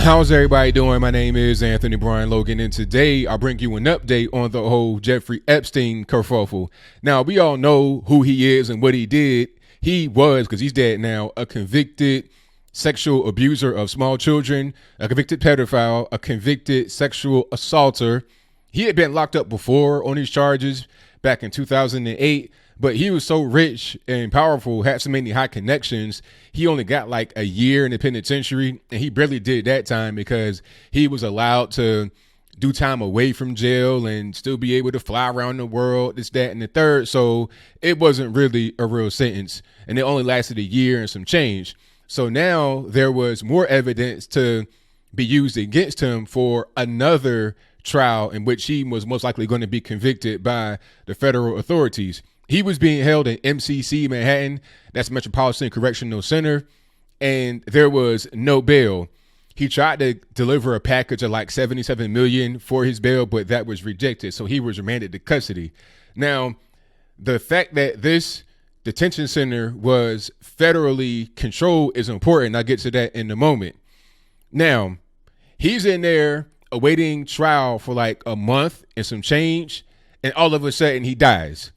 How's everybody doing? My name is Anthony Brian Logan, and today I'll bring you an update on the whole Jeffrey Epstein kerfuffle. Now, we all know who he is and what he did. He was, because he's dead now, a convicted sexual abuser of small children, a convicted pedophile, a convicted sexual assaulter. He had been locked up before on these charges back in 2008, but he was so rich and powerful, had so many high connections, he only got like a year in the penitentiary, and he barely did that time because he was allowed to do time away from jail and still be able to fly around the world, this, that, and the third. So it wasn't really a real sentence, and it only lasted a year and some change. So now there was more evidence to be used against him for another trial in which he was most likely going to be convicted by the federal authorities. He was being held in MCC, Manhattan, that's Metropolitan Correctional Center, and there was no bail. He tried to deliver a package of like $77 million for his bail, but that was rejected, so he was remanded to custody. Now, the fact that this detention center was federally controlled is important. I'll get to that in a moment. Now, he's in there awaiting trial for like a month and some change, and all of a sudden he dies.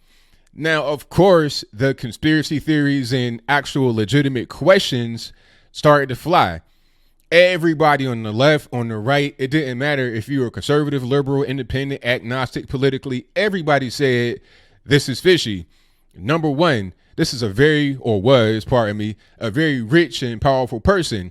Now, of course, the conspiracy theories and actual legitimate questions started to fly. Everybody on the left, on the right, it didn't matter if you were conservative, liberal, independent, agnostic, politically, everybody said this is fishy. Number one, this is a very rich and powerful person.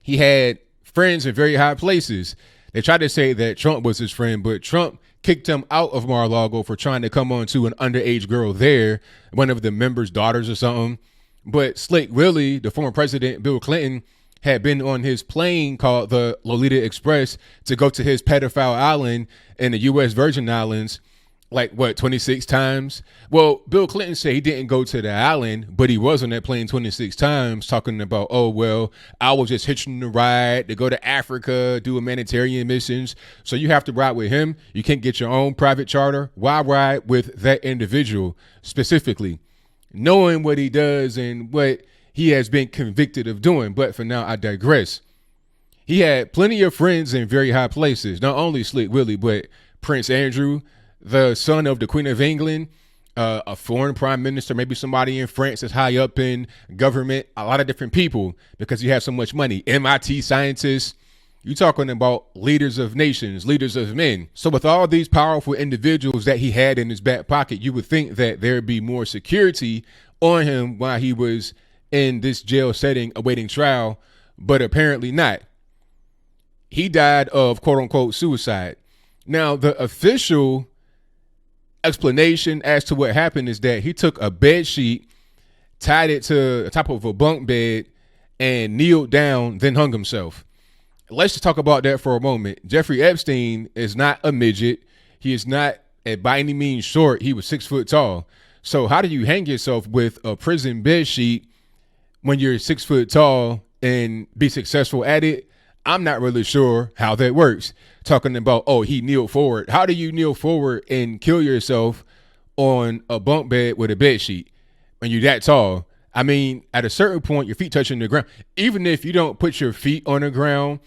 He had friends in very high places. They tried to say that Trump was his friend, but Trump kicked him out of Mar-a-Lago for trying to come on to an underage girl there, one of the members' daughters or something. But Slick Willie, the former president, Bill Clinton, had been on his plane called the Lolita Express to go to his pedophile island in the U.S. Virgin Islands, 26 times? Well, Bill Clinton said he didn't go to the island, but he was on that plane 26 times talking about, oh, well, I was just hitching the ride to go to Africa, do humanitarian missions. So you have to ride with him. You can't get your own private charter. Why ride with that individual specifically? Knowing what he does and what he has been convicted of doing. But for now, I digress. He had plenty of friends in very high places, not only Slick Willie, but Prince Andrew, the son of the Queen of England, a foreign prime minister, maybe somebody in France that's high up in government, a lot of different people because he has so much money. MIT scientists, you're talking about leaders of nations, leaders of men. So with all these powerful individuals that he had in his back pocket, you would think that there'd be more security on him while he was in this jail setting awaiting trial, but apparently not. He died of quote unquote suicide. Now, the official explanation as to what happened is that he took a bed sheet, tied it to the top of a bunk bed, and kneeled down, then hung himself. Let's just talk about that for a moment. Jeffrey Epstein is not a midget. He is not by any means short. He was 6 foot tall. So how do you hang yourself with a prison bed sheet when you're 6 foot tall and be successful at it? I'm not really sure how that works. Talking about, oh, he kneeled forward. How do you kneel forward and kill yourself on a bunk bed with a bed sheet when you're that tall? I mean, at a certain point, your feet touching the ground. Even if you don't put your feet on the ground,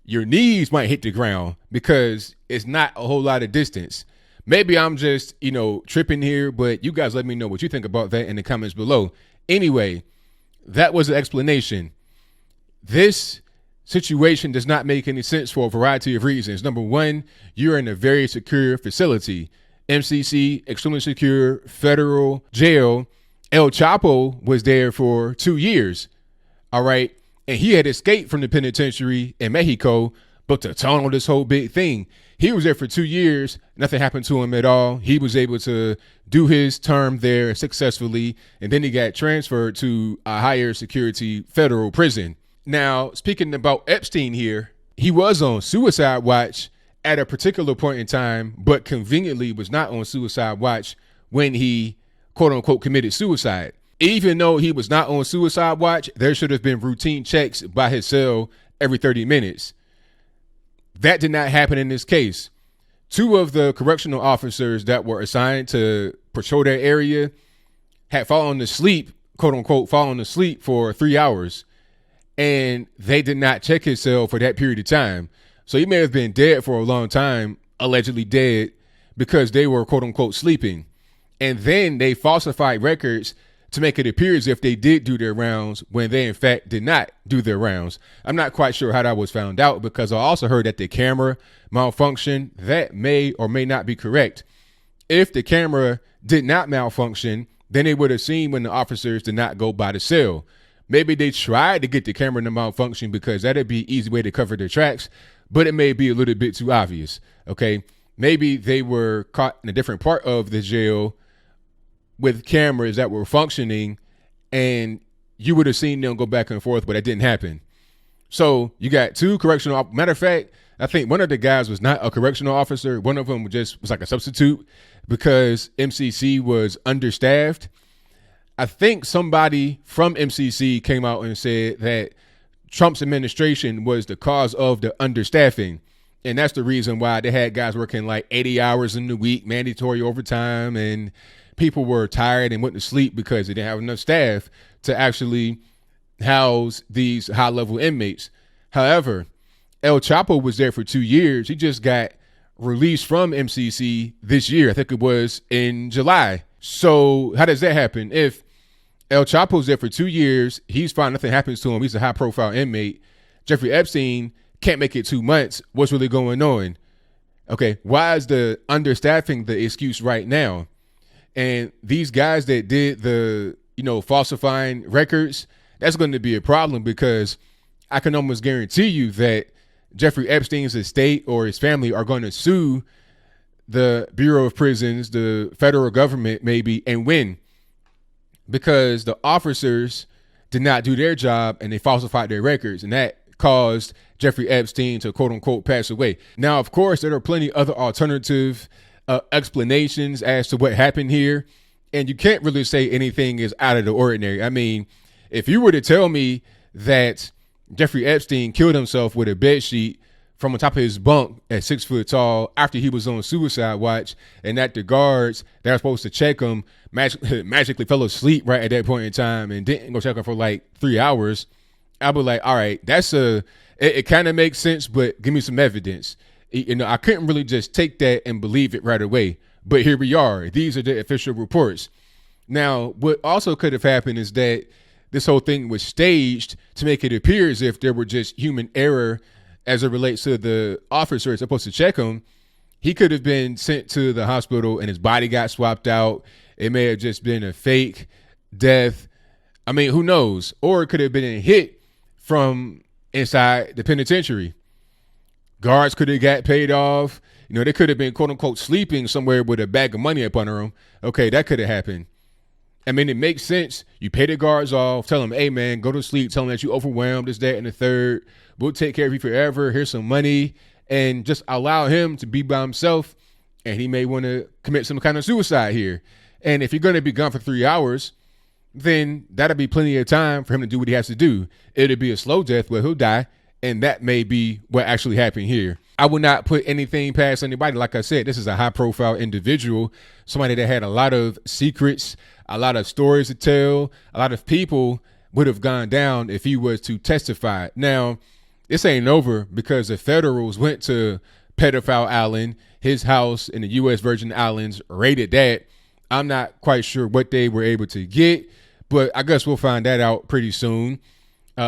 your knees might hit the ground because it's not a whole lot of distance. Maybe I'm just, tripping here, but you guys let me know what you think about that in the comments below. Anyway, that was the explanation. This situation does not make any sense for a variety of reasons. Number one, you're in a very secure facility. MCC, extremely secure federal jail. El Chapo was there for 2 years. All right. And he had escaped from the penitentiary in Mexico, but to tunnel this whole big thing, he was there for 2 years. Nothing happened to him at all. He was able to do his term there successfully. And then he got transferred to a higher security federal prison. Now, speaking about Epstein here, he was on suicide watch at a particular point in time, but conveniently was not on suicide watch when he, quote unquote, committed suicide. Even though he was not on suicide watch, there should have been routine checks by his cell every 30 minutes. That did not happen in this case. 2 of the correctional officers that were assigned to patrol that area had fallen asleep, quote unquote, fallen asleep for 3 hours. and they did not check his cell for that period of time. So he may have been dead for a long time, allegedly dead, because they were quote unquote sleeping. And then they falsified records to make it appear as if they did do their rounds when they in fact did not do their rounds. I'm not quite sure how that was found out, because I also heard that the camera malfunctioned. That may or may not be correct. If the camera did not malfunction, then they would have seen when the officers did not go by the cell. Maybe they tried to get the camera to malfunction because that'd be an easy way to cover their tracks, but it may be a little bit too obvious. Okay. Maybe they were caught in a different part of the jail with cameras that were functioning, and you would have seen them go back and forth, but that didn't happen. So you got two correctional. Matter of fact, I think one of the guys was not a correctional officer. One of them was like a substitute because MCC was understaffed. I think somebody from MCC came out and said that Trump's administration was the cause of the understaffing. And that's the reason why they had guys working like 80 hours in the week, mandatory overtime, and people were tired and went to sleep because they didn't have enough staff to actually house these high-level inmates. However, El Chapo was there for 2 years. He just got released from MCC this year. I think it was in July. So how does that happen? If El Chapo's there for 2 years, he's fine, nothing happens to him, he's a high-profile inmate. Jeffrey Epstein can't make it 2 months. What's really going on? Okay, why is the understaffing the excuse right now? And these guys that did the, falsifying records, that's going to be a problem, because I can almost guarantee you that Jeffrey Epstein's estate or his family are going to sue the Bureau of Prisons, the federal government maybe, and win, because the officers did not do their job and they falsified their records, and that caused Jeffrey Epstein to quote unquote pass away. Now, of course, there are plenty other alternative explanations as to what happened here, and you can't really say anything is out of the ordinary. I mean, if you were to tell me that Jeffrey Epstein killed himself with a bed sheet from on top of his bunk at 6 foot tall after he was on suicide watch, and that the guards that are supposed to check him magically fell asleep right at that point in time and didn't go check him for like 3 hours, I'd be like, all right, it kind of makes sense, but give me some evidence. I couldn't really just take that and believe it right away. But here we are. These are the official reports. Now, what also could have happened is that this whole thing was staged to make it appear as if there were just human error as it relates to the officer supposed to check him. He could have been sent to the hospital and his body got swapped out. It may have just been a fake death. I mean, who knows? Or it could have been a hit from inside the penitentiary. Guards could have got paid off. They could have been quote unquote sleeping somewhere with a bag of money up under them. Okay, that could have happened. I mean, it makes sense. You pay the guards off, tell them, hey man, go to sleep, tell them that you overwhelmed, this, that, and the third. We'll take care of you forever. Here's some money. And just allow him to be by himself. And he may want to commit some kind of suicide here. And if you're going to be gone for 3 hours, then that'll be plenty of time for him to do what he has to do. It'll be a slow death where he'll die. And that may be what actually happened here. I would not put anything past anybody. Like I said, this is a high profile individual, somebody that had a lot of secrets, a lot of stories to tell. A lot of people would have gone down if he was to testify. Now, this ain't over, because the federals went to Pedophile Island, his house in the U.S. Virgin Islands, raided that. I'm not quite sure what they were able to get, but I guess we'll find that out pretty soon.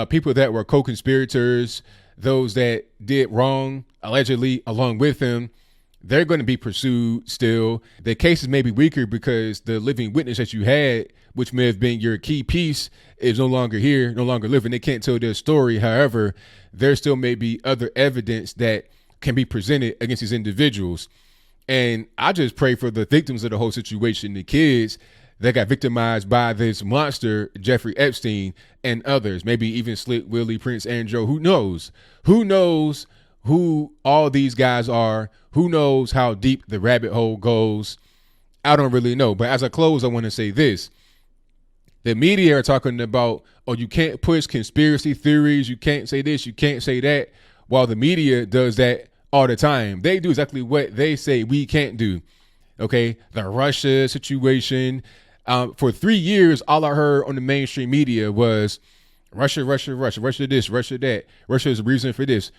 People that were co-conspirators, those that did wrong, allegedly, along with him, they're going to be pursued still. The cases may be weaker because the living witness that you had, which may have been your key piece, is no longer here, no longer living. They can't tell their story. However, there still may be other evidence that can be presented against these individuals. And I just pray for the victims of the whole situation, the kids that got victimized by this monster, Jeffrey Epstein, and others, maybe even Slick Willie, Prince Andrew. Who knows? Who knows who all these guys are? Who knows how deep the rabbit hole goes? I don't really know. But as I close, I want to say this. The media are talking about, oh, you can't push conspiracy theories. You can't say this. You can't say that. While the media does that all the time. They do exactly what they say we can't do. Okay. The Russia situation. For 3 years, all I heard on the mainstream media was Russia this, Russia that. Russia is the reason for this.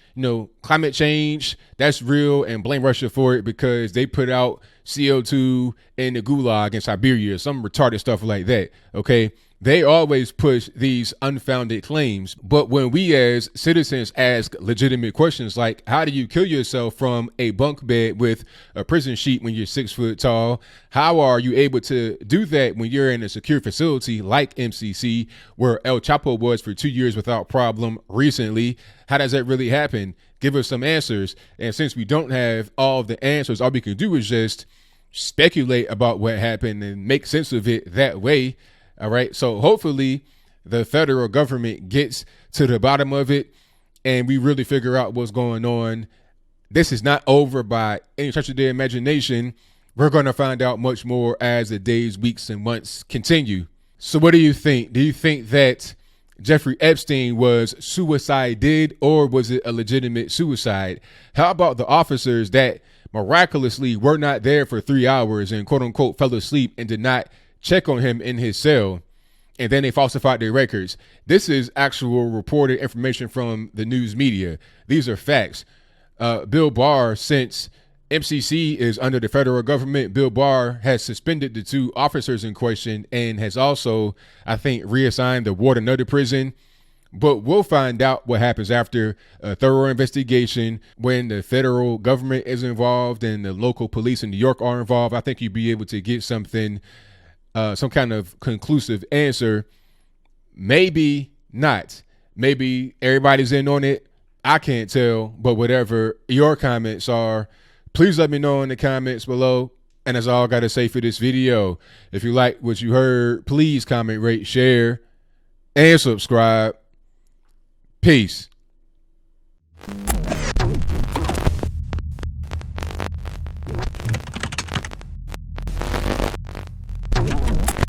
Climate change, that's real, and blame Russia for it because they put out CO2 in the gulag in Siberia, some retarded stuff like that. Okay. They always push these unfounded claims. But when we as citizens ask legitimate questions like, how do you kill yourself from a bunk bed with a prison sheet when you're 6 foot tall? How are you able to do that when you're in a secure facility like MCC, where El Chapo was for 2 years without problem recently? How does that really happen? Give us some answers. And since we don't have all the answers, all we can do is just speculate about what happened and make sense of it that way. All right. So hopefully the federal government gets to the bottom of it and we really figure out what's going on. This is not over by any stretch of the imagination. We're going to find out much more as the days, weeks, and months continue. So what do you think? Do you think that Jeffrey Epstein was suicided, or was it a legitimate suicide? How about the officers that miraculously were not there for 3 hours and quote unquote fell asleep and did not check on him in his cell, and then they falsified their records? This is actual reported information from the news media. These are facts. Bill Barr, since MCC is under the federal government, Bill Barr has suspended the 2 officers in question and has also, I think, reassigned the warden of the prison. But we'll find out what happens after a thorough investigation. When the federal government is involved and the local police in New York are involved, I think you'll be able to get something, some kind of conclusive answer. Maybe not. Maybe everybody's in on it. I can't tell, but whatever your comments are, please let me know in the comments below. And that's all I got to say for this video. If you like what you heard, please comment, rate, share, and subscribe. Peace.